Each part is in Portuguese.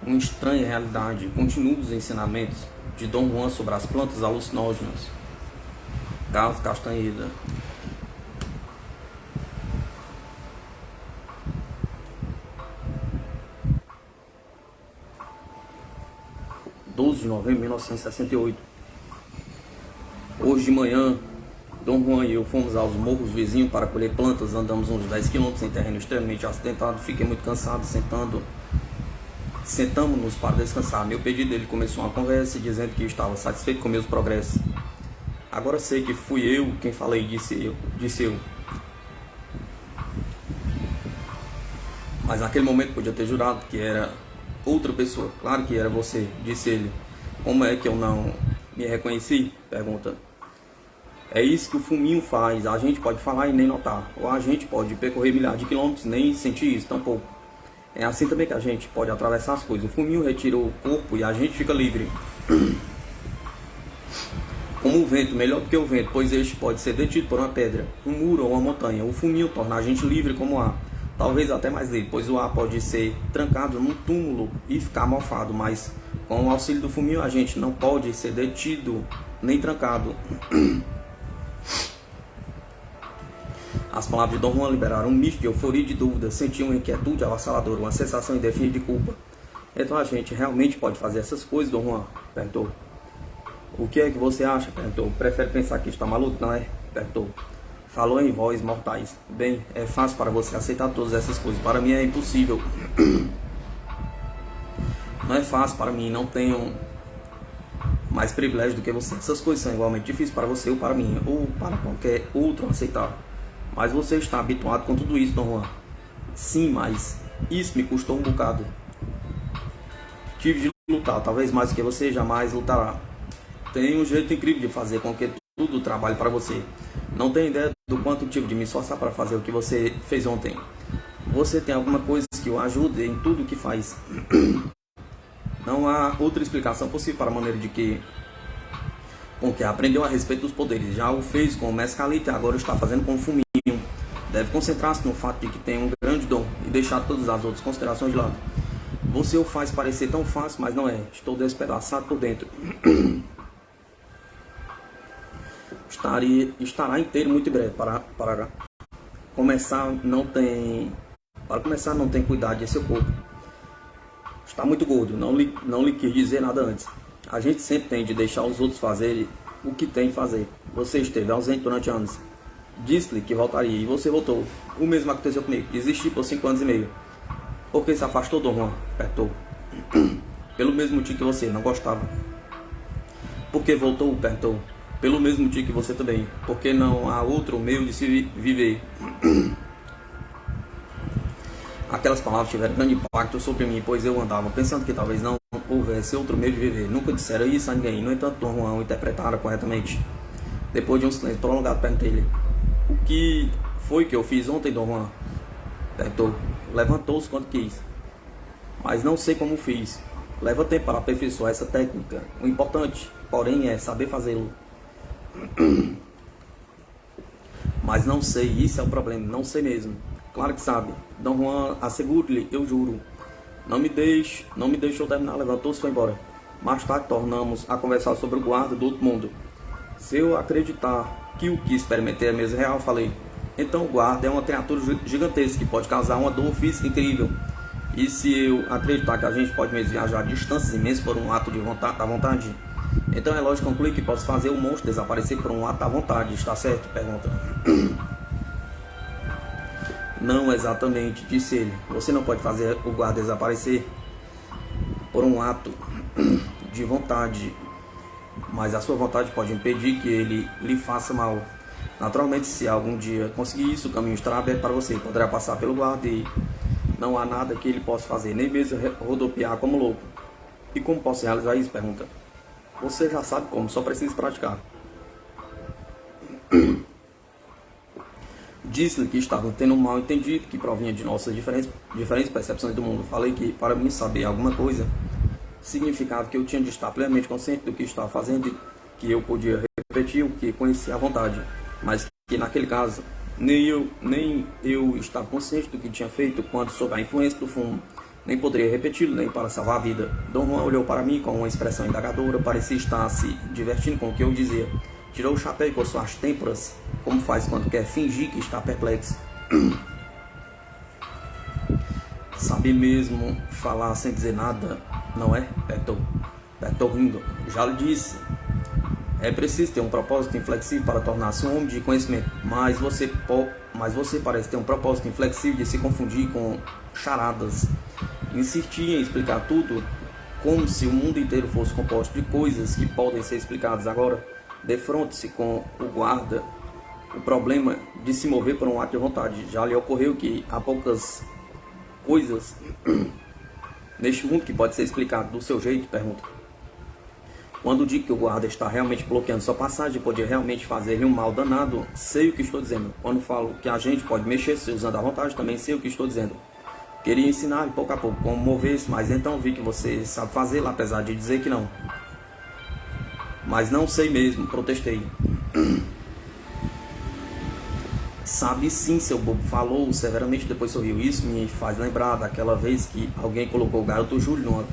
Uma estranha realidade continua os ensinamentos de Dom Juan sobre as plantas alucinógenas. Carlos Castaneda. (12 de novembro de 1968). Hoje de manhã, Dom Juan e eu fomos aos morros vizinhos para colher plantas. Andamos uns 10 quilômetros em terreno extremamente acidentado. Fiquei muito cansado. Sentamos-nos para descansar. Meu pedido, ele começou uma conversa dizendo que estava satisfeito com meus progressos. Agora sei que fui eu quem falei, disse eu. Mas naquele momento podia ter jurado que era outra pessoa. Claro que era você, disse ele. Como é que eu não me reconheci? Pergunta. É isso que o fuminho faz. A gente pode falar e nem notar. Ou a gente pode percorrer milhares de quilômetros e nem sentir isso, tampouco. É assim também que a gente pode atravessar as coisas. O fuminho retira o corpo e a gente fica livre. Como o vento, melhor do que o vento, pois este pode ser detido por uma pedra, um muro ou uma montanha. O fuminho torna a gente livre como o ar. Talvez até mais livre, pois o ar pode ser trancado num túmulo e ficar mofado. Mas com o auxílio do fuminho a gente não pode ser detido nem trancado. As palavras de Dom Juan liberaram um misto de euforia e de dúvida. Senti uma inquietude avassaladora, uma sensação indefinida de culpa. Então a gente realmente pode fazer essas coisas, Dom Juan? Perguntou. O que é que você acha? Perguntou. Prefere pensar que está maluco, não é? Perguntou. Falou em voz mortais. Bem, é fácil para você aceitar todas essas coisas. Para mim é impossível. Não é fácil para mim, não tenho mais privilégio do que você. Essas coisas são igualmente difíceis para você ou para mim, ou para qualquer outro aceitar. Mas você está habituado com tudo isso, Dom Juan. Sim, mas isso me custou um bocado. Tive de lutar, talvez mais do que você jamais lutará. Tem um jeito incrível de fazer com que tudo trabalhe para você. Não tem ideia do quanto tive de me esforçar para fazer o que você fez ontem. Você tem alguma coisa que o ajude em tudo o que faz. Não há outra explicação possível para a maneira com que aprendeu a respeito dos poderes. Já o fez com o mescalita, agora está fazendo com o fuminho. Deve concentrar-se no fato de que tem um grande dom e deixar todas as outras considerações de lado. Você o faz parecer tão fácil, mas não é. Estou despedaçado por dentro. Estará inteiro muito em breve. Para começar, não tem cuidado de seu corpo. Está muito gordo, não lhe quis dizer nada antes. A gente sempre tem de deixar os outros fazerem o que tem de fazer. Você esteve ausente durante anos. Disse-lhe que voltaria e você voltou. O mesmo aconteceu comigo. Desisti por 5 anos e meio. Por que se afastou, Dom Juan? Perguntou. Pelo mesmo motivo que você, não gostava. Por que voltou? Perguntou. Pelo mesmo motivo que você também. Porque não há outro meio de se viver. Aquelas palavras tiveram grande impacto sobre mim, pois eu andava pensando que talvez não houvesse outro meio de viver. Nunca disseram isso a ninguém. No entanto, Dom Juan o interpretara corretamente. Depois de um silêncio prolongado, perguntei-lhe: o que foi que eu fiz ontem, Dom Juan? Perguntou. Levantou-se quando quis. Mas não sei como fiz. Leva tempo para aperfeiçoar essa técnica. O importante, porém, é saber fazê-lo. Mas não sei, isso é o problema. Não sei mesmo. Claro que sabe. Dom Juan, asseguro-lhe, eu juro. Não me deixou terminar, levantou-se e foi embora. Mais tarde tornamos a conversar sobre o guarda do outro mundo. Se eu acreditar que o que experimentei é mesmo real, falei. Então o guarda é uma criatura gigantesca que pode causar uma dor física incrível. E se eu acreditar que a gente pode mesmo viajar distâncias imensas por um ato da vontade, então é lógico concluir que posso fazer o monstro desaparecer por um ato da vontade, está certo? Pergunta. Não exatamente, disse ele. Você não pode fazer o guarda desaparecer por um ato de vontade, mas a sua vontade pode impedir que ele lhe faça mal. Naturalmente, se algum dia conseguir isso, o caminho estará aberto para você. Poderá passar pelo guarda e não há nada que ele possa fazer, nem mesmo rodopiar como louco. E como posso realizar isso? Pergunta. Você já sabe como, só precisa praticar. Disse-lhe que estava tendo um mal entendido que provinha de nossas diferentes percepções do mundo. Falei que, para mim saber alguma coisa, significava que eu tinha de estar plenamente consciente do que estava fazendo e que eu podia repetir o que conhecia à vontade, mas que naquele caso nem eu estava consciente do que tinha feito quando sob a influência do fumo, nem poderia repeti-lo, nem para salvar a vida. Dom Juan olhou para mim com uma expressão indagadora, parecia estar se divertindo com o que eu dizia. Tirou o chapéu e coçou as têmporas, como faz quando quer fingir que está perplexo. Sabe mesmo falar sem dizer nada, não é? Perguntou rindo. Já lhe disse. É preciso ter um propósito inflexível para tornar-se um homem de conhecimento, mas você parece ter um propósito inflexível de se confundir com charadas. Insistia em explicar tudo como se o mundo inteiro fosse composto de coisas que podem ser explicadas agora. Defronte-se com o guarda o problema de se mover por um ato de vontade. Já lhe ocorreu que há poucas coisas neste mundo que pode ser explicado do seu jeito? Pergunta. Quando digo que o guarda está realmente bloqueando sua passagem, podia realmente fazer-lhe um mal danado, sei o que estou dizendo. Quando falo que a gente pode mexer-se usando a vontade, também sei o que estou dizendo. Queria ensinar pouco a pouco como mover-se, mas então vi que você sabe fazê-lo, apesar de dizer que não. Mas não sei mesmo, protestei. Sabe sim, seu bobo, falou severamente, depois sorriu. Isso me faz lembrar daquela vez que alguém colocou o garoto Júlio numa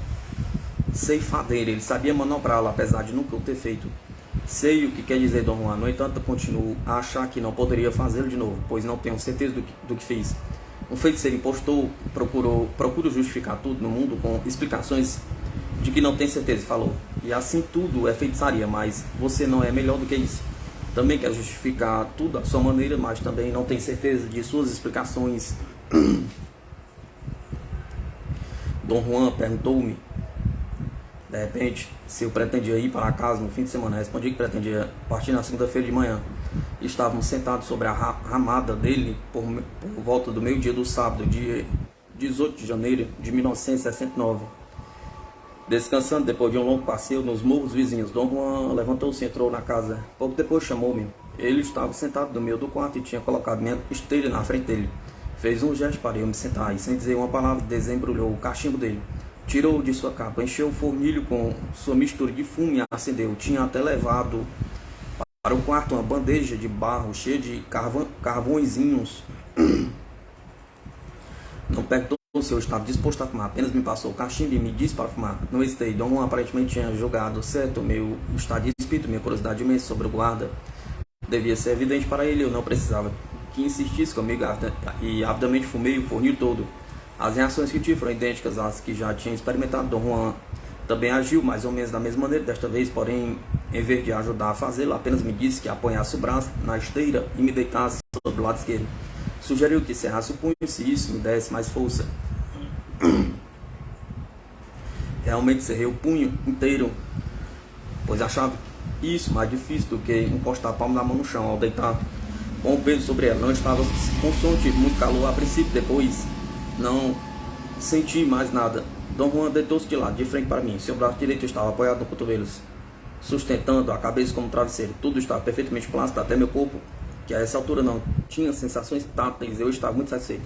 ceifadeira. Ele sabia manobrá-la, apesar de nunca o ter feito. Sei o que quer dizer, Dom Juan. No entanto, continuo a achar que não poderia fazê-lo de novo, pois não tenho certeza do que fiz. Um feiticeiro impostor procura justificar tudo no mundo com explicações de que não tem certeza, falou. E assim tudo é feitiçaria, mas você não é melhor do que isso. Também quer justificar tudo à sua maneira, mas também não tem certeza de suas explicações. Dom Juan perguntou-me, de repente, se eu pretendia ir para casa no fim de semana. Respondi que pretendia partir na segunda-feira de manhã. Estávamos sentados sobre a ramada dele por volta do meio-dia do sábado, dia 18 de janeiro de 1969. Descansando depois de um longo passeio nos morros vizinhos. Dom Juan levantou-se e entrou na casa. Pouco depois chamou-me. Ele estava sentado no meio do quarto e tinha colocado minha esteira na frente dele. Fez um gesto para eu me sentar e, sem dizer uma palavra, desembrulhou o cachimbo dele. Tirou-o de sua capa, encheu o fornilho com sua mistura de fumo e acendeu. Tinha até levado para o quarto uma bandeja de barro cheia de carvõezinhos. Não perguntou se eu estava disposto a fumar, apenas me passou o cachimbo e me disse para fumar. Não hesitei. Dom Juan aparentemente tinha julgado certo o meu estado de espírito, minha curiosidade imensa sobre o guarda. Devia ser evidente para ele, eu não precisava que insistisse comigo e avidamente fumei o fornilho todo. As reações que tive foram idênticas às que já tinha experimentado. Dom Juan também agiu mais ou menos da mesma maneira, desta vez, porém, em vez de ajudar a fazê-lo, apenas me disse que apoiasse o braço na esteira e me deitasse sobre o lado esquerdo. Sugeriu que cerrasse o punho se isso me desse mais força. Realmente cerrei o punho inteiro, pois achava isso mais difícil do que encostar a palma da mão no chão ao deitar com o peso sobre ela. Não estava com som, tive muito calor a princípio, depois não senti mais nada. Dom Juan deitou-se de lado, de frente para mim. Seu braço direito estava apoiado no cotovelo, sustentando a cabeça como travesseiro. Tudo estava perfeitamente plácido, até meu corpo, que a essa altura não tinha sensações táteis. Eu estava muito satisfeito.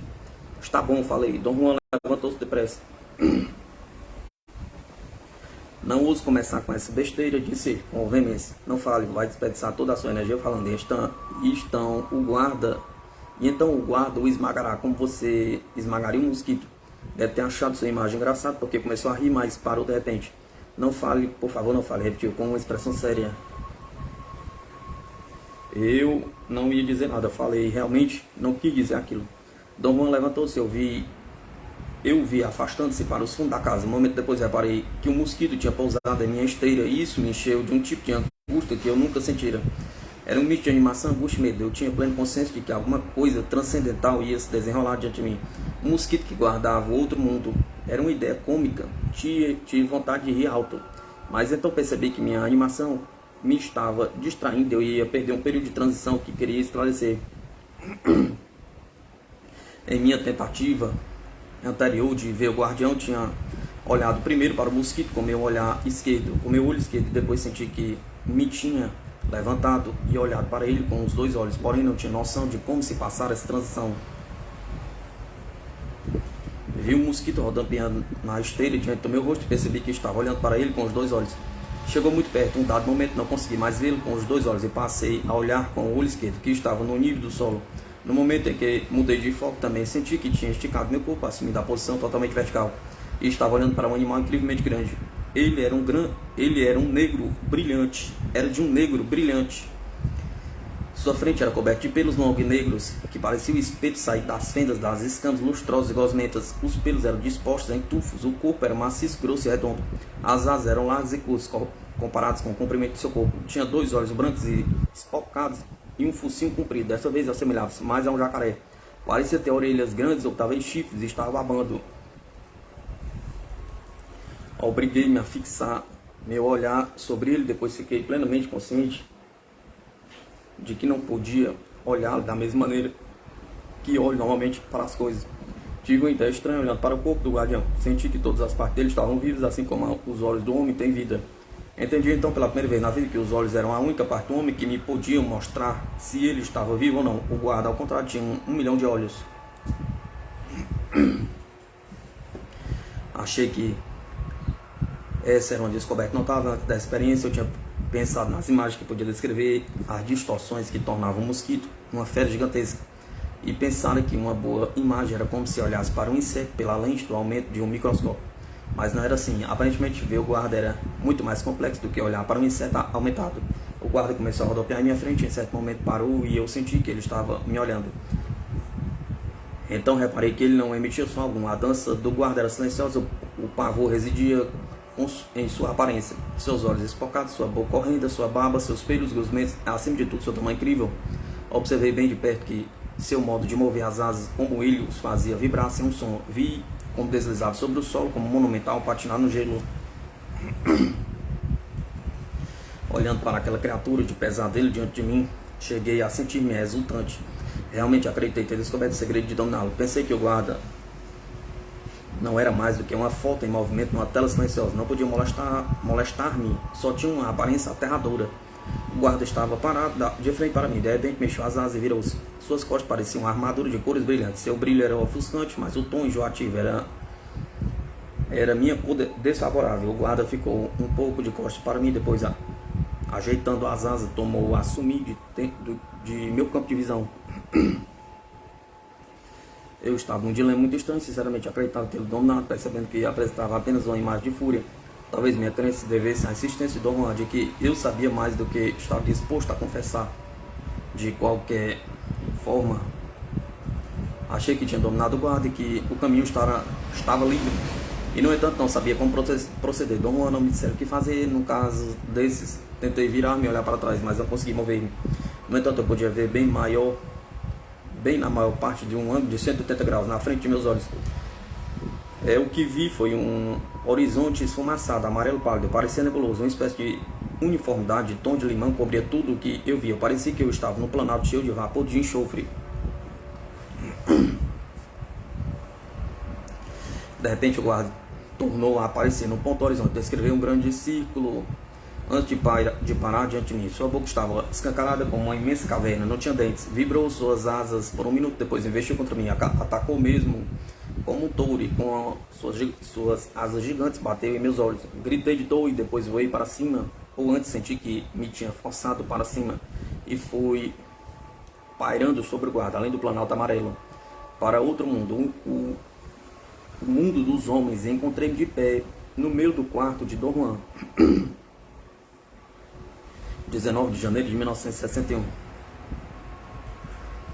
Está bom, falei. Dom Juan levantou-se depressa. Não ouse começar com essa besteira, disse com veemência. Não fale, vai desperdiçar toda a sua energia falando. Estão o guarda. E então o guarda o esmagará como você esmagaria um mosquito. Deve ter achado sua imagem engraçada, porque começou a rir, mas parou de repente. Não fale, por favor, não fale, repetiu com uma expressão séria. Eu não ia dizer nada, falei, realmente não quis dizer aquilo. Dom Juan levantou-se, eu vi afastando-se para os fundos da casa. Um momento depois reparei que um mosquito tinha pousado em minha esteira e isso me encheu de um tipo de angústia que eu nunca sentira. Era um misto de animação, angústia e medo. Eu tinha pleno consciência de que alguma coisa transcendental ia se desenrolar diante de mim. Um mosquito que guardava outro mundo. Era uma ideia cômica. Tive vontade de rir alto. Mas então percebi que minha animação me estava distraindo. Eu ia perder um período de transição que queria esclarecer. Em minha tentativa anterior de ver o guardião, tinha olhado primeiro para o mosquito com meu olhar esquerdo, com meu olho esquerdo, e depois senti que me tinha levantado e olhado para ele com os dois olhos, porém não tinha noção de como se passar essa transição. Vi um mosquito rodampeando na esteira diante do meu rosto e percebi que estava olhando para ele com os dois olhos. Chegou muito perto, um dado momento não consegui mais vê-lo com os dois olhos e passei a olhar com o olho esquerdo, que estava no nível do solo. No momento em que mudei de foco também senti que tinha esticado meu corpo, assumindo a posição totalmente vertical, e estava olhando para um animal incrivelmente grande. Ele era um negro brilhante, era de um negro brilhante. Sua frente era coberta de pelos longos e negros, que pareciam o espeto sair das fendas das escamas lustrosas e gosmentas. Os pelos eram dispostos em tufos, o corpo era maciço, grosso e redondo. As asas eram largas e curtas, comparadas com o comprimento de seu corpo. Tinha dois olhos brancos e espocados e um focinho comprido. Dessa vez assemelhava-se mais a um jacaré. Parecia ter orelhas grandes ou talvez chifres e estava babando. Obriguei-me a fixar meu olhar sobre ele, depois fiquei plenamente consciente de que não podia olhar da mesma maneira que olho normalmente para as coisas. Tive uma ideia estranha olhando para o corpo do guardião. Senti que todas as partes dele estavam vivas, assim como os olhos do homem têm vida. Entendi então pela primeira vez na vida que os olhos eram a única parte do homem que me podiam mostrar se ele estava vivo ou não. O guarda, ao contrário, tinha 1 milhão de olhos. Achei que essa era uma descoberta notável. Antes da experiência eu tinha pensado nas imagens que podia descrever as distorções que tornavam o mosquito uma fera gigantesca, e pensara que uma boa imagem era como se olhasse para um inseto pela lente do aumento de um microscópio. Mas não era assim. Aparentemente ver o guarda era muito mais complexo do que olhar para um inseto aumentado. O guarda começou a rodopiar em minha frente, em certo momento parou e eu senti que ele estava me olhando. Então reparei que ele não emitia som algum. A dança do guarda era silenciosa, o pavor residia em sua aparência, seus olhos espocados, sua boca horrenda, sua barba, seus pelos grosmentos, acima de tudo seu tamanho incrível. Observei bem de perto que seu modo de mover as asas, como ele os fazia vibrar sem um som. Vi como deslizava sobre o solo, como monumental, patinar no gelo. Olhando para aquela criatura de pesadelo diante de mim, cheguei a sentir-me exultante. Realmente acreditei ter descoberto o segredo de dominá-lo. Pensei que o guarda não era mais do que uma foto em movimento numa tela silenciosa. Não podia molestar-me, só tinha uma aparência aterradora. O guarda estava parado de frente para mim. De repente mexeu as asas e virou-se. Suas costas pareciam uma armadura de cores brilhantes. Seu brilho era ofuscante, mas o tom enjoativo era minha cor desfavorável. O guarda ficou um pouco de costas para mim, depois ajeitando as asas, tomou a sumir de meu campo de visão. Eu estava num dilema muito estranho, sinceramente acreditava tê-lo dominado, percebendo que apresentava apenas uma imagem de fúria. Talvez minha crença se devesse à insistência de Don Juan de que eu sabia mais do que estava disposto a confessar. De qualquer forma, achei que tinha dominado o guarda e que o caminho estava livre. E no entanto não sabia como proceder. Don Juan não me disseram o que fazer. No caso desses, tentei virar-me e olhar para trás, mas não consegui mover-me. No entanto eu podia ver bem na maior parte de um ângulo de 180 graus na frente de meus olhos. O que vi foi um horizonte esfumaçado, amarelo pálido, parecia nebuloso, uma espécie de uniformidade de tom de limão cobria tudo o que eu via. Parecia que eu estava no planalto cheio de vapor de enxofre. De repente o guarda tornou a aparecer no ponto do horizonte, descreveu um grande círculo antes de parar diante de mim. Sua boca estava escancarada como uma imensa caverna, não tinha dentes. Vibrou suas asas por um minuto, depois investiu contra mim, atacou mesmo como um touro e com suas asas gigantes bateu em meus olhos. Gritei de dor e depois voei para cima, ou antes senti que me tinha forçado para cima e fui pairando sobre o guarda, além do planalto amarelo, para outro mundo, o mundo dos homens. E encontrei-me de pé no meio do quarto de Don Juan. 19 de janeiro de 1961.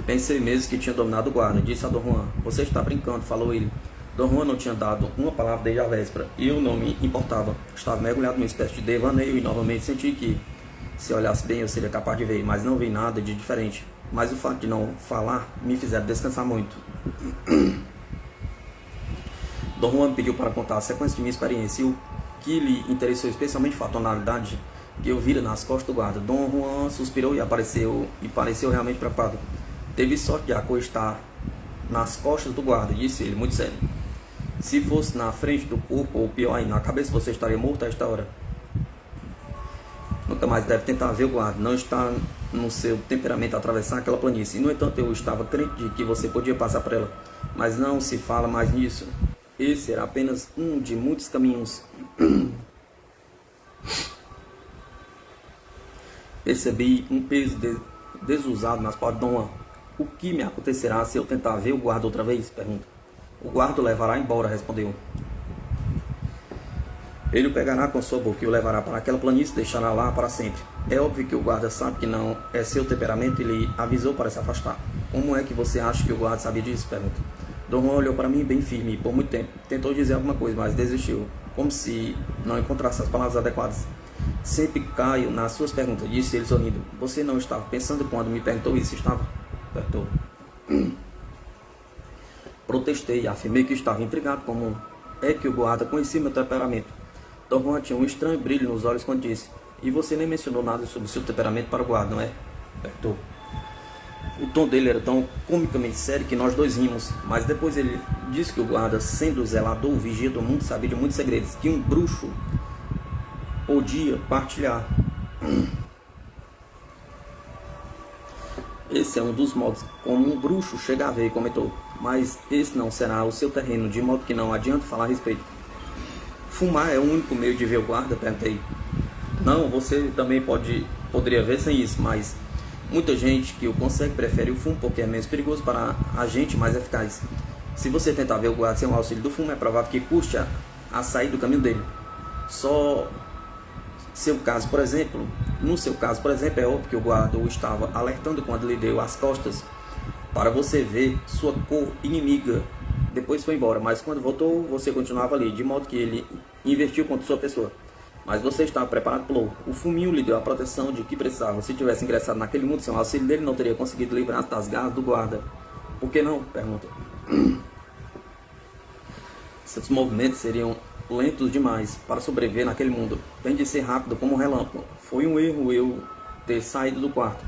Pensei mesmo que tinha dominado o guarda. Disse a Don Juan: "Você está brincando", falou ele. Don Juan não tinha dado uma palavra desde a véspera. Eu não me importava. Estava mergulhado numa espécie de devaneio e novamente senti que Se olhasse bem, eu seria capaz de ver, mas não vi nada de diferente. Mas o fato de não falar me fizeram descansar muito. Dom Juan me pediu para contar a sequência de minha experiência e o que lhe interessou especialmente foi a tonalidade que eu vira nas costas do guarda. Dom Juan suspirou e pareceu realmente preocupado. Teve sorte de a cor estar nas costas do guarda, disse ele, muito sério. Se fosse na frente do corpo, ou pior ainda, na cabeça, você estaria morto a esta hora. Nunca mais deve tentar ver o guarda. Não está no seu temperamento atravessar aquela planície. E, no entanto, eu estava crente de que você podia passar por ela. Mas não se fala mais nisso. Esse era apenas um de muitos caminhos. Percebi um peso desusado nas palavras de Dom Juan. O que me acontecerá se eu tentar ver o guarda outra vez? Pergunta. O guarda o levará embora, respondeu. Ele o pegará com sua boca e o levará para aquela planície e deixará lá para sempre. É óbvio que o guarda sabe que não é seu temperamento e lhe avisou para se afastar. Como é que você acha que o guarda sabia disso? Pergunta. Dom Juan olhou para mim bem firme e por muito tempo tentou dizer alguma coisa, mas desistiu, como se não encontrasse as palavras adequadas. Sempre caio nas suas perguntas, disse ele sorrindo. Você não estava pensando quando me perguntou isso, estava? Perguntou. Protestei e afirmei que estava intrigado como é que o guarda conhecia meu temperamento. Dom Juan tinha um estranho brilho nos olhos quando disse. E você nem mencionou nada sobre o seu temperamento para o guarda, não é? Perguntou. O tom dele era tão comicamente sério que nós dois rimos, mas depois ele disse que o guarda, sendo o zelador, o vigia do mundo, sabia de muitos segredos, que um bruxo podia partilhar. Esse é um dos modos como um bruxo chega a ver, comentou, mas esse não será o seu terreno, de modo que não adianta falar a respeito. Fumar é o único meio de ver o guarda? Perguntei. Não, você também poderia ver sem isso, mas muita gente que o consegue prefere o fumo porque é menos perigoso para a gente, mais eficaz. Se você tentar ver o guarda sem o auxílio do fumo, é provável que custe a sair do caminho dele. No seu caso, por exemplo, é óbvio que o guarda o estava alertando quando lhe deu as costas para você ver sua cor inimiga. Depois foi embora, mas quando voltou, você continuava ali, de modo que ele investiu contra sua pessoa. Mas você estava preparado, pulou. O fuminho lhe deu a proteção de que precisava. Se tivesse ingressado naquele mundo sem o auxílio dele, não teria conseguido livrar das garras do guarda. Por que não? Pergunta. Seus movimentos seriam lentos demais para sobreviver naquele mundo. Tem de ser rápido como um relâmpago. Foi um erro eu ter saído do quarto.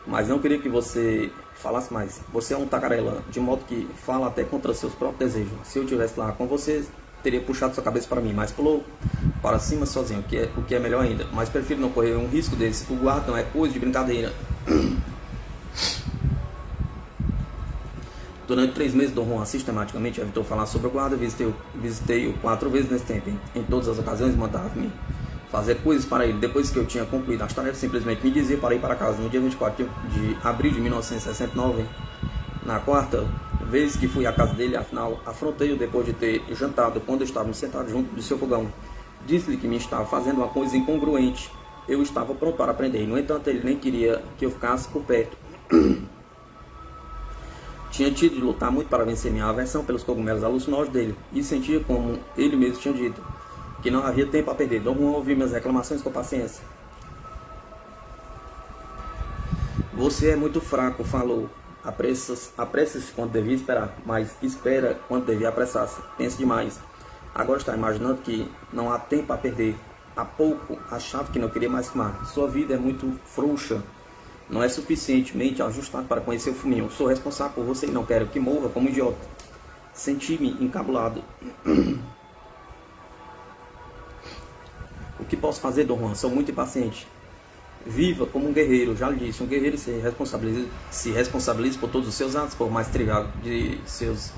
Mas não queria que você falasse mais. Você é um tagarela, de modo que fala até contra seus próprios desejos. Se eu estivesse lá com você, teria puxado sua cabeça para mim, mas pulou para cima sozinho, o que é melhor ainda. Mas prefiro não correr um risco desse. O guarda não é coisa de brincadeira. Durante 3 meses, Dom Juan sistematicamente evitou falar sobre o guarda. Visitei-o 4 vezes nesse tempo. Em todas as ocasiões, mandava-me fazer coisas para ele. Depois que eu tinha concluído as tarefas, simplesmente me dizia para ir para casa. No dia 24 de abril de 1969, na quarta vez que fui à casa dele, afinal, afrontei-o depois de ter jantado, quando estávamos sentados junto do seu fogão. Disse-lhe que me estava fazendo uma coisa incongruente. Eu estava pronto para aprender. No entanto, ele nem queria que eu ficasse por perto. Tinha tido de lutar muito para vencer minha aversão pelos cogumelos alucinógenos dele, e sentia, como ele mesmo tinha dito, que não havia tempo a perder. Dom Juan ouviu minhas reclamações com paciência. Você é muito fraco, falou. Apressa-se quando devia esperar, mas espera quando devia apressar-se. Pense demais. Agora está imaginando que não há tempo a perder. Há pouco achava que não queria mais fumar. Sua vida é muito frouxa. Não é suficientemente ajustado para conhecer o fuminho. Sou responsável por você e não quero que morra como idiota. Senti-me encabulado. O que posso fazer, Dom Juan? Sou muito impaciente. Viva como um guerreiro, já lhe disse. Um guerreiro se responsabiliza por todos os seus atos, pelo mais trivial de seus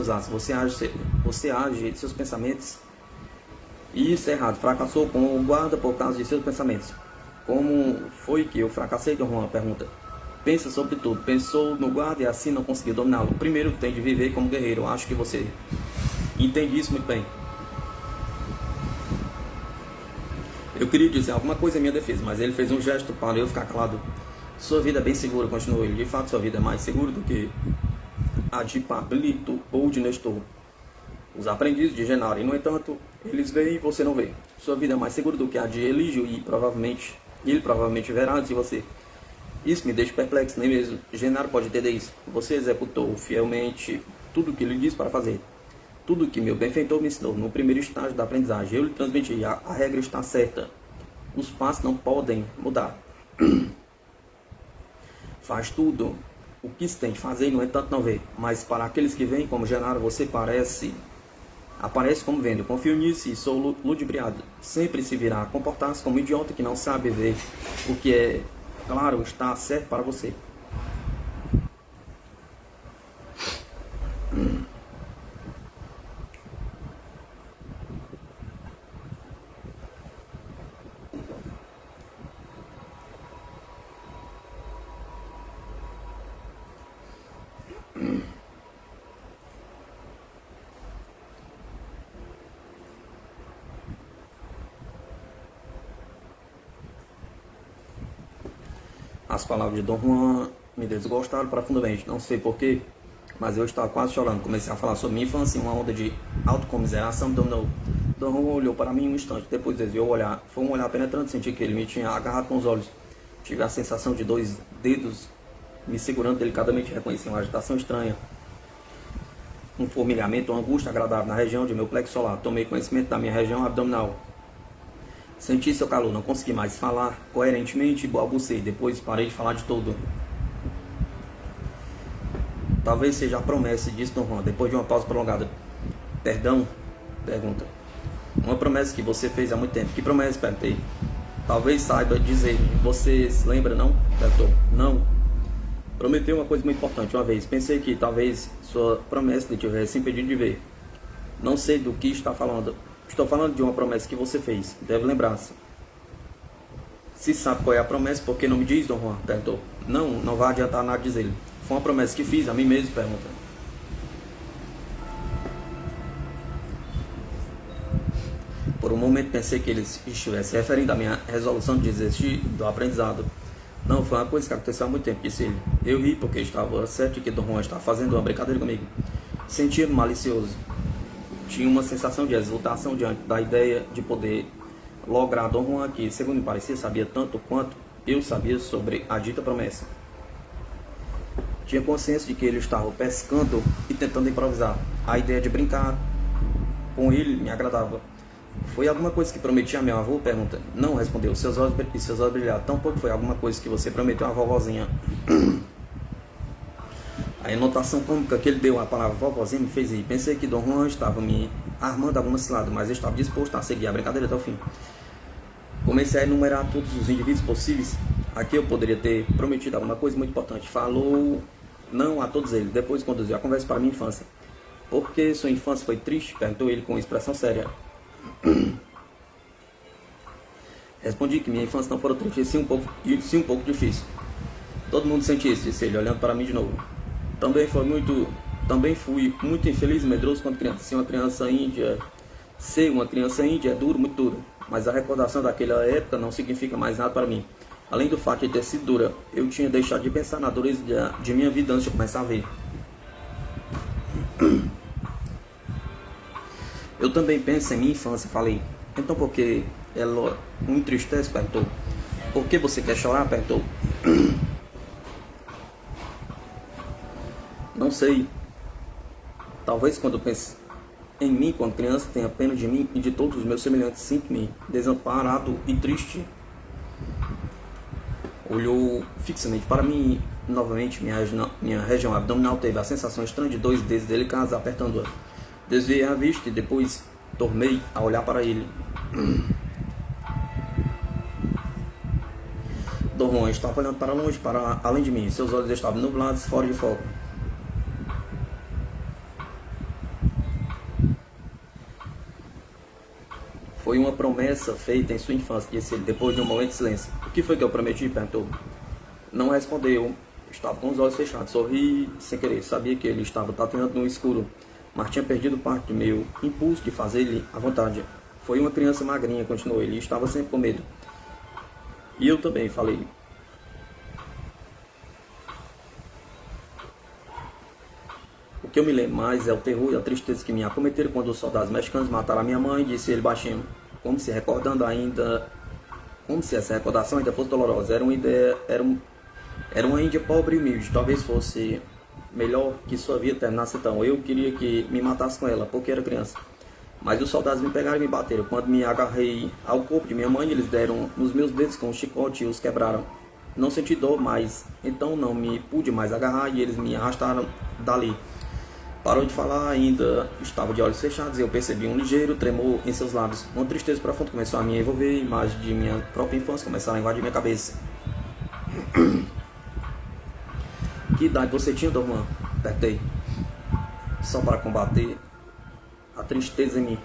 atos. Você age de seus pensamentos. E isso é errado. Fracassou com o guarda por causa de seus pensamentos. Como foi que eu fracassei, Dom Juan? Pergunta. Pensa sobre tudo. Pensou no guarda e assim não conseguiu dominá-lo. Primeiro tem de viver como guerreiro. Acho que você entende isso muito bem. Eu queria dizer alguma coisa em minha defesa, mas ele fez um gesto para eu ficar calado. Sua vida é bem segura, continuou ele. De fato, sua vida é mais segura do que a de Pablito ou de Nestor, os aprendizes de Genaro. E, no entanto, eles veem e você não vê. Sua vida é mais segura do que a de Elígio e ele provavelmente verá antes de você. Isso me deixa perplexo, nem mesmo Genaro pode entender isso. Você executou fielmente tudo o que lhe disse para fazer. Tudo o que meu benfeitor me ensinou no primeiro estágio da aprendizagem. Eu lhe transmiti, a regra está certa. Os passos não podem mudar. Faz tudo o que se tem de fazer e, no entanto, não vê. Mas para aqueles que veem como Genaro, você aparece como vendo. Eu confio nisso e sou ludibriado. Sempre se virá a comportar-se como um idiota que não sabe ver o que é, claro, está certo para você. As palavras de Dom Juan me desgostaram profundamente. Não sei porquê, mas eu estava quase chorando. Comecei a falar sobre minha infância e uma onda de autocomiseração me dominou. Dom Juan olhou para mim um instante, depois desviou o olhar. Foi um olhar penetrante, senti que ele me tinha agarrado com os olhos. Tive a sensação de 2 dedos me segurando delicadamente. Reconheci uma agitação estranha, um formigamento, uma angústia agradável na região de meu plexo solar. Tomei conhecimento da minha região abdominal. Senti seu calor, não consegui mais falar coerentemente e balbuciei. Depois parei de falar de todo. Talvez seja a promessa, disse Dom Juan, depois de uma pausa prolongada. Perdão? Pergunta. Uma promessa que você fez há muito tempo. Que promessa? Perguntei. Talvez saiba dizer. Você se lembra, não? Perguntou. Não. Prometeu uma coisa muito importante uma vez. Pensei que talvez sua promessa lhe tivesse impedido de ver. Não sei do que está falando. Estou falando de uma promessa que você fez. Deve lembrar-se. Se sabe qual é a promessa, por que não me diz, Dom Juan? Perguntou. Não vai adiantar nada dizer-lhe. Foi uma promessa que fiz a mim mesmo, pergunta. Por um momento pensei que ele estivesse referindo à minha resolução de desistir do aprendizado. Não, foi uma coisa que aconteceu há muito tempo, disse ele. Eu ri porque estava certo de que Dom Juan estava fazendo uma brincadeira comigo. Sentia-me malicioso. Tinha uma sensação de exultação diante da ideia de poder lograr Dom Juan, que, segundo me parecia, sabia tanto quanto eu sabia sobre a dita promessa. Tinha consciência de que ele estava pescando e tentando improvisar. A ideia de brincar com ele me agradava. Foi alguma coisa que prometi a meu avô? Pergunta. Não, respondeu. Seus olhos brilharam. Tampouco foi alguma coisa que você prometeu à vovozinha. A anotação cômica que ele deu à palavra vovozinha me fez rir. Pensei que Dom Juan estava me armando alguma cilada, mas eu estava disposto a seguir a brincadeira até o fim. Comecei a enumerar todos os indivíduos possíveis a que eu poderia ter prometido alguma coisa muito importante. Falou não a todos eles. Depois conduziu a conversa para minha infância. Por que sua infância foi triste? Perguntou ele com expressão séria. Respondi que minha infância não foi triste, sim um pouco difícil. Todo mundo sente isso, disse ele, olhando para mim de novo. Também fui muito infeliz e medroso quando criança. Ser uma criança índia é duro, muito duro. Mas a recordação daquela época não significa mais nada para mim. Além do fato de ter sido dura, eu tinha deixado de pensar na dureza de minha vida antes de começar a ver. Eu também penso em minha infância, falei. Então por que ela o entristece? Perguntou. Por que você quer chorar? Perguntou. Não sei. Talvez quando penso em mim, quando criança, tenha pena de mim e de todos os meus semelhantes. Sinto-me desamparado e triste. Olhou fixamente para mim. Novamente, minha região abdominal teve a sensação estranha de 2 dedos delicados apertando-a. Desviei a vista e depois tornei a olhar para ele. Dom Juan estava olhando para longe, para além de mim. Seus olhos estavam nublados, fora de foco. Foi uma promessa feita em sua infância, disse ele, depois de um momento de silêncio. O que foi que eu prometi? Perguntou. Não respondeu. Estava com os olhos fechados. Sorri sem querer. Sabia que ele estava tateando no escuro, mas tinha perdido parte do meu impulso de fazer-lhe à vontade. Foi uma criança magrinha, continuou ele, e estava sempre com medo. E eu também, falei. O que eu me lembro mais é o terror e a tristeza que me acometeram quando os soldados mexicanos mataram a minha mãe, disse ele baixinho. como se recordando ainda, como se essa recordação ainda fosse dolorosa. Era uma ideia, era uma índia pobre e humilde. Talvez fosse melhor que sua vida terminasse então. Eu queria que me matasse com ela, porque era criança. Mas os soldados me pegaram e me bateram. Quando me agarrei ao corpo de minha mãe, eles deram nos meus dedos com um chicote e os quebraram. Não senti dor, mas então não me pude mais agarrar e eles me arrastaram dali. Parou de falar, ainda estava de olhos fechados e eu percebi um ligeiro tremor em seus lábios. Uma tristeza profunda começou a me envolver e imagens de minha própria infância começaram a invadir minha cabeça. Que idade você tinha, Dom Juan? Apertei. Só para combater a tristeza em mim.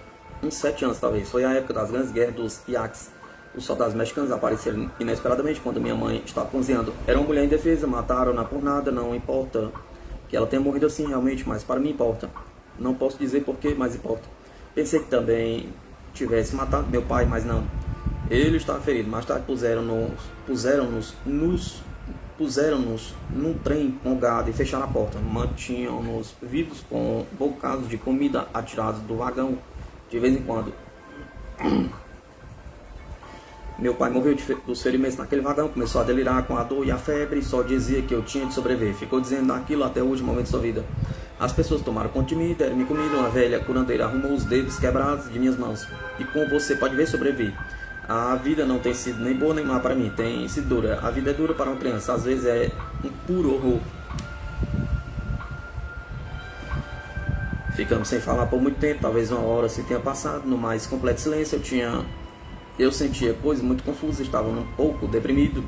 Uns 7 anos, talvez. Foi a época das grandes guerras dos iaques. Os soldados mexicanos apareceram inesperadamente quando minha mãe estava cozinhando. Era uma mulher indefesa, mataram-na por nada, não importa que ela tenha morrido assim realmente, mas para mim importa. Não posso dizer porquê, mas importa. Pensei que também tivesse matado meu pai, mas não. Ele estava ferido. Mais tarde puseram-nos num trem com gado e fecharam a porta. Mantinham-nos vivos com bocados de comida atirados do vagão de vez em quando. Meu pai morreu dos ferimentos naquele vagão, começou a delirar com a dor e a febre e só dizia que eu tinha de sobreviver. Ficou dizendo aquilo até o último momento de sua vida. As pessoas tomaram conta de mim, deram-me comida. Uma velha curandeira arrumou os dedos quebrados de minhas mãos. E como você pode ver, sobrevivi. A vida não tem sido nem boa nem má para mim, tem sido dura. A vida é dura para uma criança, às vezes é um puro horror. Ficamos sem falar por muito tempo, talvez uma hora se tenha passado. No mais completo silêncio eu sentia coisas muito confusas, estava um pouco deprimido.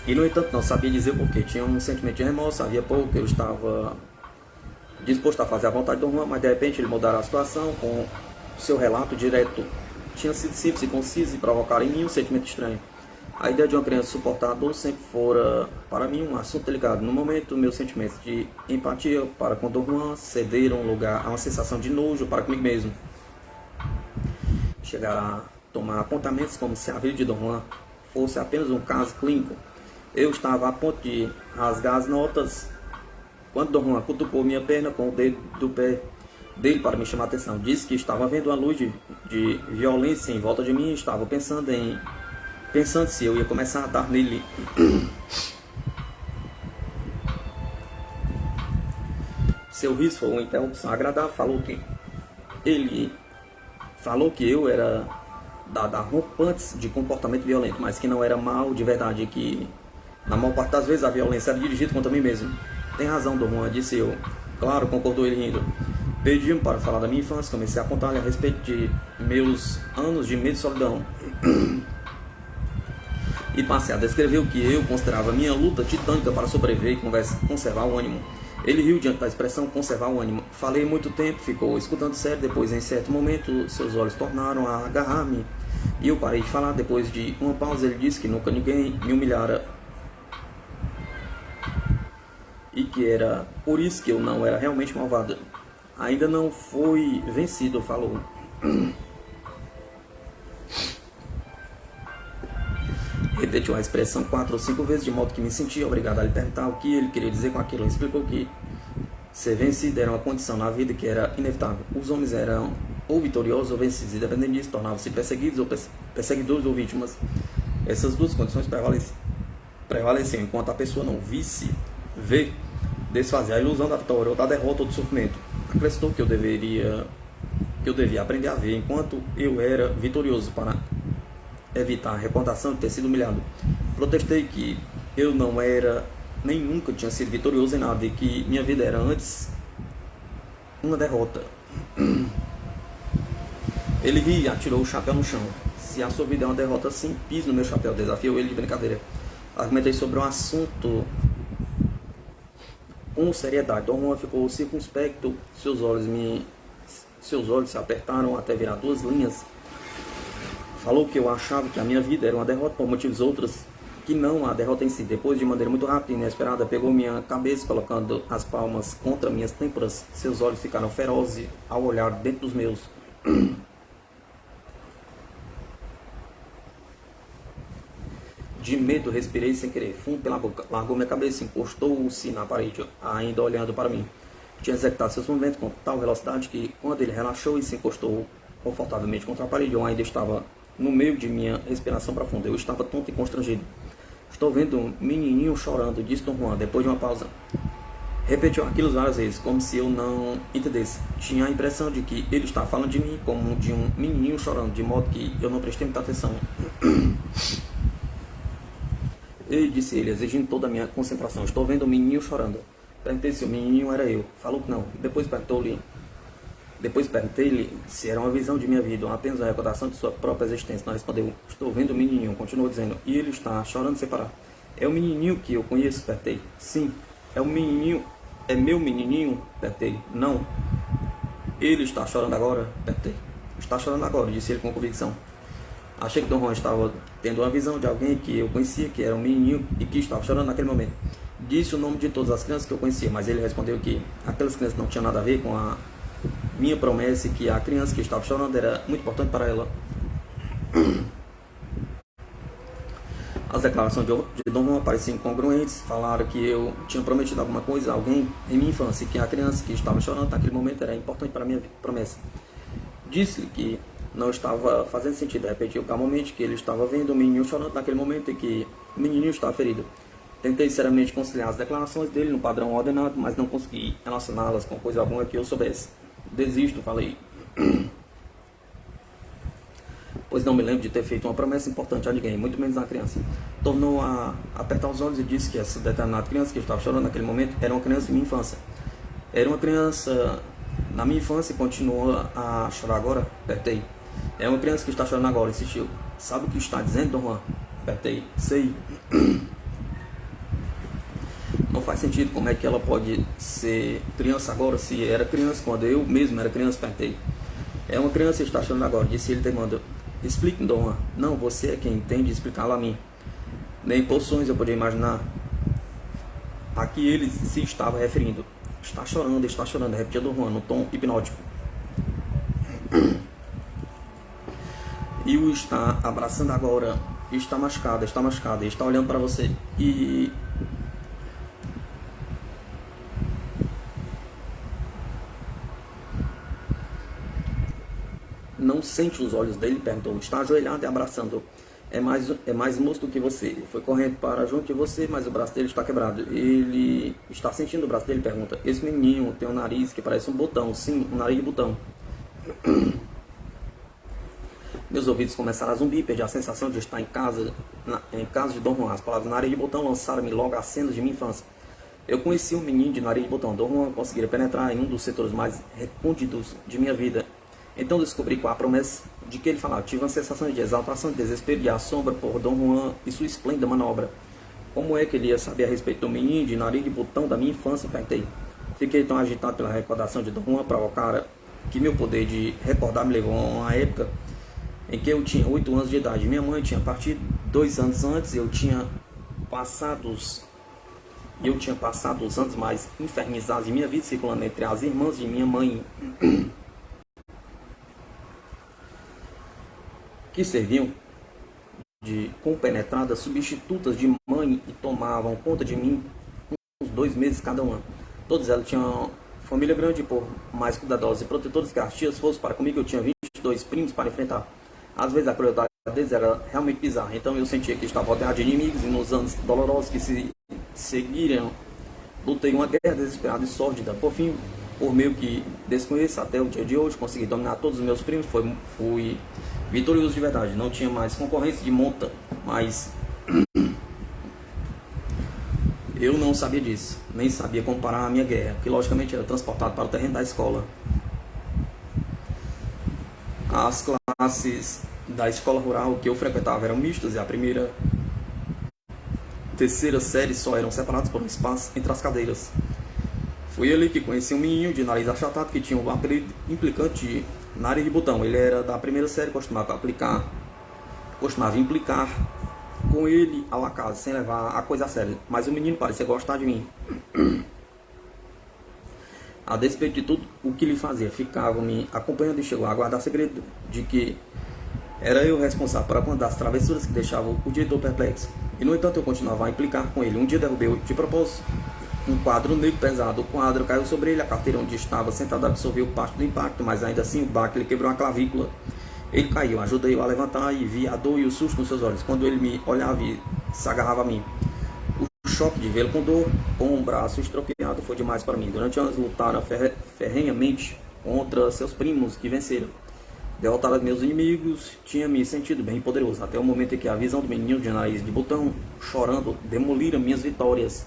E no entanto não sabia dizer porquê. Tinha um sentimento de remorso, havia pouco eu estava disposto a fazer a vontade do Juan, mas de repente ele mudara a situação com seu relato direto. Tinha sido simples e conciso e provocara em mim um sentimento estranho. A ideia de uma criança suportar a dor sempre fora para mim um assunto delicado. No momento, meus sentimentos de empatia para com Dom Juan cederam lugar a uma sensação de nojo para comigo mesmo. Chegaram a tomar apontamentos como se a vida de Dom Juan fosse apenas um caso clínico. Eu estava a ponto de rasgar as notas quando Dom Juan cutucou minha perna com o dedo do pé dele para me chamar a atenção. Disse que estava vendo uma luz de violência em volta de mim e estava pensando se eu ia começar a dar nele. Seu riso foi uma interrupção agradável. Ele falou que eu era da rompantes de comportamento violento, mas que não era mal de verdade, que na maior parte das vezes a violência era dirigida contra mim mesmo. Tem razão, Dom Juan, disse eu. Claro, concordou ele rindo. Pediu-me para falar da minha infância, comecei a contar-lhe a respeito de meus anos de medo e solidão. E passei a descrever o que eu considerava minha luta titânica para sobreviver e conservar o ânimo. Ele riu diante da expressão conservar o ânimo. Falei muito tempo, ficou escutando sério, depois em certo momento seus olhos tornaram a agarrar-me. E eu parei de falar, depois de uma pausa ele disse que nunca ninguém me humilhara. E que era por isso que eu não era realmente malvada. Ainda não foi vencido, falou. Repetiu a expressão 4 ou 5 vezes, de modo que me sentia obrigado a lhe perguntar o que ele queria dizer com aquilo. Ele explicou que ser vencido era uma condição na vida que era inevitável. Os homens eram ou vitoriosos ou vencidos, e dependendo disso, tornavam-se perseguidos ou perseguidores ou vítimas. Essas duas condições prevaleciam enquanto a pessoa não vê desfazer a ilusão da vitória ou da derrota ou do sofrimento. Acrescentou que eu devia aprender a ver enquanto eu era vitorioso para evitar a recordação de ter sido humilhado. Protestei que eu não era nem nunca tinha sido vitorioso em nada e que minha vida era antes uma derrota. Ele riu e atirou o chapéu no chão. Se a sua vida é uma derrota, sim, pise no meu chapéu, desafiou ele de brincadeira. Argumentei sobre um assunto com seriedade. Dom Juan ficou circunspecto, seus olhos se apertaram até virar 2 linhas. Falou que eu achava que a minha vida era uma derrota por motivos outros que não a derrota em si. Depois, de maneira muito rápida e inesperada, pegou minha cabeça, colocando as palmas contra minhas têmporas. Seus olhos ficaram ferozes ao olhar dentro dos meus. De medo, respirei sem querer, fundo pela boca. Largou minha cabeça, encostou-se na parede, ainda olhando para mim. Tinha executado seus movimentos com tal velocidade que, quando ele relaxou e se encostou confortavelmente contra a parede. Eu ainda estava no meio de minha respiração profunda. Eu estava tonto e constrangido. Estou vendo um menininho chorando, disse Dom Juan, depois de uma pausa. Repetiu aquilo várias vezes, como se eu não entendesse. Tinha a impressão de que ele estava falando de mim como de um menininho chorando, de modo que eu não prestei muita atenção. Ele disse ele, exigindo toda a minha concentração. Estou vendo um menininho chorando. Perguntei se o menininho era eu. Falou que não. Depois perguntei-lhe se era uma visão de minha vida, ou apenas uma recordação de sua própria existência. Não respondeu. Estou vendo o menininho. Continuou dizendo. E ele está chorando sem parar. É o menininho que eu conheço? Perguntei. Sim. É o menininho. É meu menininho? Perguntei. Não. Ele está chorando agora? Perguntei. Está chorando agora, disse ele com convicção. Achei que Dom Juan estava tendo uma visão de alguém que eu conhecia, que era um menininho e que estava chorando naquele momento. Disse o nome de todas as crianças que eu conhecia, mas ele respondeu que aquelas crianças não tinham nada a ver com a minha promessa e que a criança que estava chorando era muito importante para ela. As declarações de Dom Juan pareciam incongruentes. Falaram que eu tinha prometido alguma coisa a alguém em minha infância e que a criança que estava chorando naquele momento era importante para a minha promessa. Disse-lhe que não estava fazendo sentido. Repetiu calmamente que ele estava vendo o menino chorando naquele momento e que o menino estava ferido. Tentei seriamente conciliar as declarações dele no padrão ordenado, mas não consegui relacioná-las com coisa alguma que eu soubesse. Desisto, falei. Pois não me lembro de ter feito uma promessa importante a ninguém, muito menos a criança. Tornou a apertar os olhos e disse que essa determinada criança que estava chorando naquele momento era uma criança de minha infância. Era uma criança na minha infância e continua a chorar agora? Apertei. É uma criança que está chorando agora, insistiu. Sabe o que está dizendo, Dom Juan? Apertei. Sei. Não faz sentido. Como é que ela pode ser criança agora se era criança quando eu mesmo era criança? Apertei. É uma criança que está chorando agora, disse ele demanda. Explique, Dom Juan. Não, você é quem tem de explicá-lo a mim. Nem por sonhos eu podia imaginar a que ele se estava referindo. Está chorando, repetia Dom Juan no tom hipnótico. E o está abraçando agora. Está machucada, está olhando para você. E não sente os olhos dele? Perguntou. Está ajoelhado e abraçando. É mais moço do que você. Ele foi correndo para junto de você, mas o braço dele está quebrado. Ele está sentindo o braço dele? Pergunta. Esse menininho tem um nariz que parece um botão. Sim, um nariz de botão. Meus ouvidos começaram a zumbir, perdi a sensação de estar em casa de Dom Juan. As palavras nariz de botão lançaram-me logo às cenas de minha infância. Eu conheci um menino de nariz de botão. Dom Juan conseguira penetrar em um dos setores mais recônditos de minha vida. Então descobri qual a promessa de que ele falava. Tive uma sensação de exaltação, de desespero e assombro por Dom Juan e sua esplêndida manobra. Como é que ele ia saber a respeito do menino de nariz de botão da minha infância? Perguntei. Fiquei tão agitado pela recordação de Dom Juan provocara que meu poder de recordar me levou a uma época em que eu tinha 8 anos de idade. Minha mãe tinha partido 2 anos antes. Eu tinha passado os anos mais infernizados de minha vida circulando entre as irmãs de minha mãe, que serviam de compenetradas substitutas de mãe e tomavam conta de mim uns 2 meses cada uma. Todas elas tinham família grande, por mais cuidadosas e protetoras que as tias fossem para comigo. Eu tinha 22 primos para enfrentar. Às vezes a crueldade deles era realmente bizarra. Então eu sentia que estava rodeado de inimigos, e nos anos dolorosos que se seguiram, lutei uma guerra desesperada e sórdida. Por fim, por meio que desconheço até o dia de hoje, consegui dominar todos os meus primos. Fui vitorioso de verdade. Não tinha mais concorrência de monta, mas eu não sabia disso. Nem sabia comparar a minha guerra, que logicamente era transportado para o terreno da escola. As classes da escola rural que eu frequentava eram mistas e a primeira e terceira série só eram separados por um espaço entre as cadeiras. Foi ali que conheci um menino de nariz achatado que tinha um apelido implicante de nariz de botão. Ele era da primeira série, costumava implicar com ele ao acaso, sem levar a coisa a sério. Mas o menino parecia gostar de mim. A despeito de tudo o que ele fazia, ficava me acompanhando e chegou a guardar segredo de que era eu responsável por alguma das travessuras que deixavam o diretor perplexo. E no entanto eu continuava a implicar com ele. Um dia derrubei de propósito um quadro negro pesado. O quadro caiu sobre ele, a carteira onde estava sentado absorveu parte do impacto, mas ainda assim o baque lhe quebrou a clavícula. Ele caiu, ajudei-o a levantar e vi a dor e o susto nos seus olhos. Quando ele me olhava e se agarrava a mim, o choque de vê-lo com dor, com um braço estropiado, foi demais para mim. Durante anos lutaram ferrenhamente contra seus primos que venceram. Derrotaram meus inimigos, tinha me sentido bem poderoso, até o momento em que a visão do menino de nariz de botão, chorando, demolira minhas vitórias.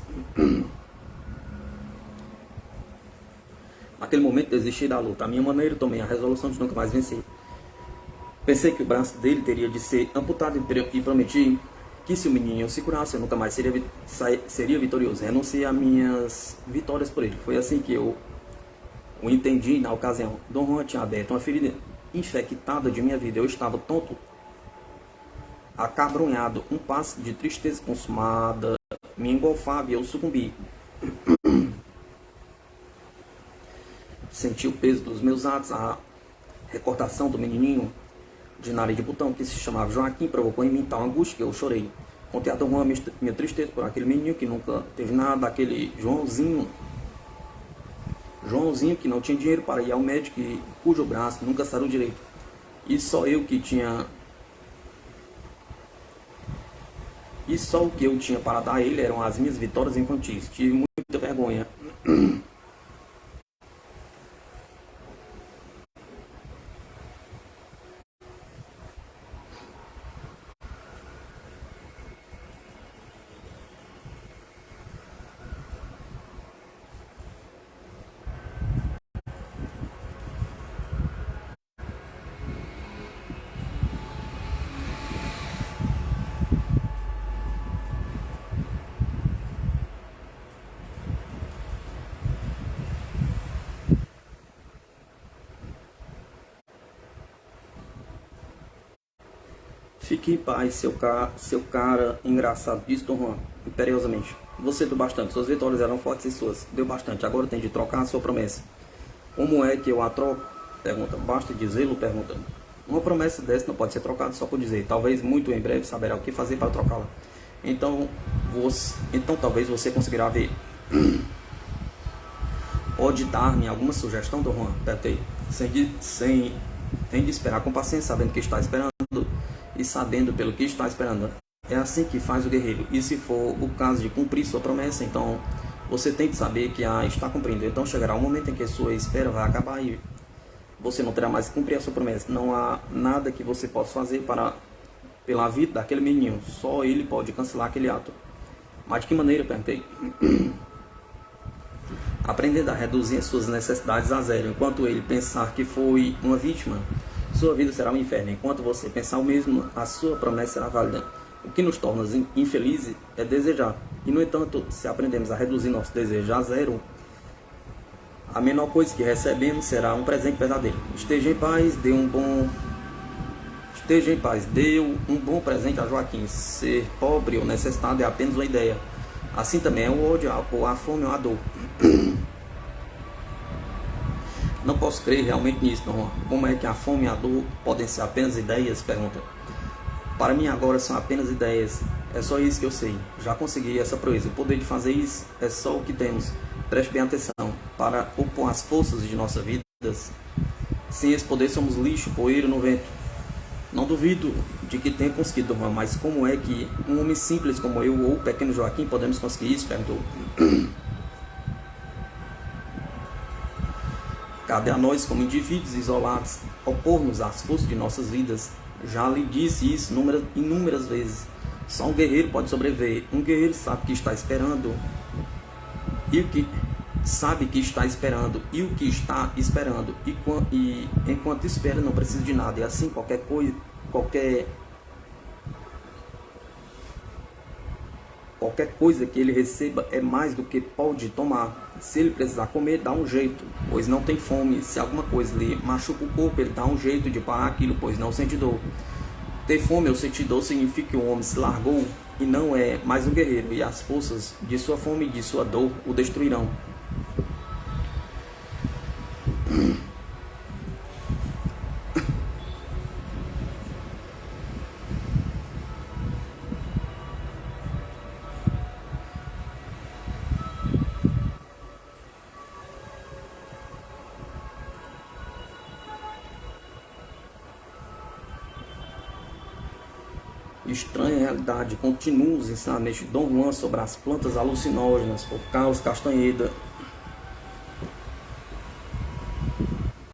Naquele momento desisti da luta. A minha maneira, tomei a resolução de nunca mais vencer. Pensei que o braço dele teria de ser amputado e prometi que se o menino se curasse, eu nunca mais seria vitorioso. Renunciei a minhas vitórias por ele. Foi assim que eu o entendi na ocasião. Dom Juan tinha aberto uma ferida infectada de minha vida. Eu estava tonto, acabrunhado, um passo de tristeza consumada me engolfava e eu sucumbi. Senti o peso dos meus atos, a recordação do menininho de nariz de botão que se chamava Joaquim provocou em mim tal angústia que eu chorei. Contei a Dom Juan minha tristeza por aquele menino que nunca teve nada, aquele Joãozinho que não tinha dinheiro para ir ao médico e cujo braço nunca sarou direito. E só o que eu tinha para dar a ele eram as minhas vitórias infantis. Tive muita vergonha. Fique em paz, seu cara engraçado, disse Dom Juan, imperiosamente. Você deu bastante, suas vitórias eram fortes e suas. Deu bastante, agora tem de trocar a sua promessa. Como é que eu a troco? Pergunta. Basta dizê-lo? Pergunta. Uma promessa dessa não pode ser trocada só por dizer. Talvez muito em breve saberá o que fazer para trocá-la. Então talvez você conseguirá ver. Pode dar-me alguma sugestão, Dom Juan? Perguntei. Tem de esperar com paciência, sabendo que está esperando e sabendo pelo que está esperando. É assim que faz o guerreiro. E se for o caso de cumprir sua promessa, então você tem de saber que a está cumprindo. Então chegará um momento em que sua espera vai acabar e você não terá mais que cumprir a sua promessa. Não há nada que você possa fazer pela vida daquele menino. Só ele pode cancelar aquele ato. Mas de que maneira? Perguntei. Aprendendo a reduzir as suas necessidades a zero. Enquanto ele pensar que foi uma vítima, sua vida será um inferno. Enquanto você pensar o mesmo, a sua promessa será válida. O que nos torna infelizes é desejar. E, no entanto, se aprendemos a reduzir nosso desejo a zero, a menor coisa que recebemos será um presente verdadeiro. Esteja em paz, dê um bom presente a Joaquim. Ser pobre ou necessitado é apenas uma ideia. Assim também é o ódio, ou a fome ou a dor. Não posso crer realmente nisso, não. Como é que a fome e a dor podem ser apenas ideias? Pergunta. Para mim agora são apenas ideias. É só isso que eu sei. Já consegui essa proeza. O poder de fazer isso é só o que temos. Preste bem atenção. Para opor as forças de nossas vidas, sem esse poder somos lixo, poeira no vento. Não duvido de que tenha conseguido, mas como é que um homem simples como eu ou o pequeno Joaquim podemos conseguir isso? Perguntou. Cabe a nós, como indivíduos isolados, opor-nos às forças de nossas vidas. Já lhe disse isso inúmeras vezes. Só um guerreiro pode sobreviver. Um guerreiro sabe que está esperando e o que sabe que está esperando e o que está esperando e enquanto espera não precisa de nada. E assim qualquer coisa que ele receba é mais do que pode tomar. Se ele precisar comer, dá um jeito, pois não tem fome. Se alguma coisa lhe machuca o corpo, ele dá um jeito de parar aquilo, pois não sente dor. Ter fome ou sentir dor significa que o homem se largou e não é mais um guerreiro, e as forças de sua fome e de sua dor o destruirão. Estranha Realidade continua os ensinamentos de Dom Juan sobre as plantas alucinógenas por Carlos Castanheda.